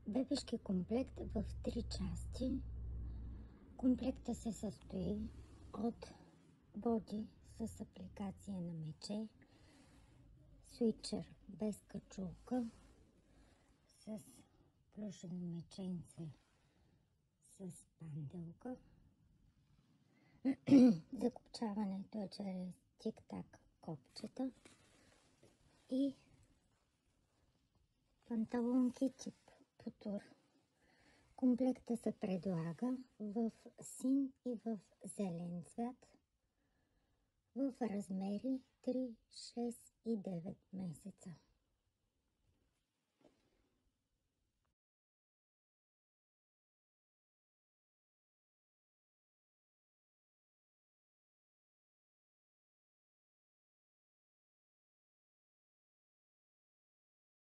Бебешки комплект в 3 части. Комплекта се състои от боди с апликация на мече, свичър без качулка, с плюшено меченце с панделка. Закопчаването е чрез тик-так копчета и панталонки тип потур. Комплекта се предлага в син и в зелен цвят в размери 3, 6 и 9 месеца.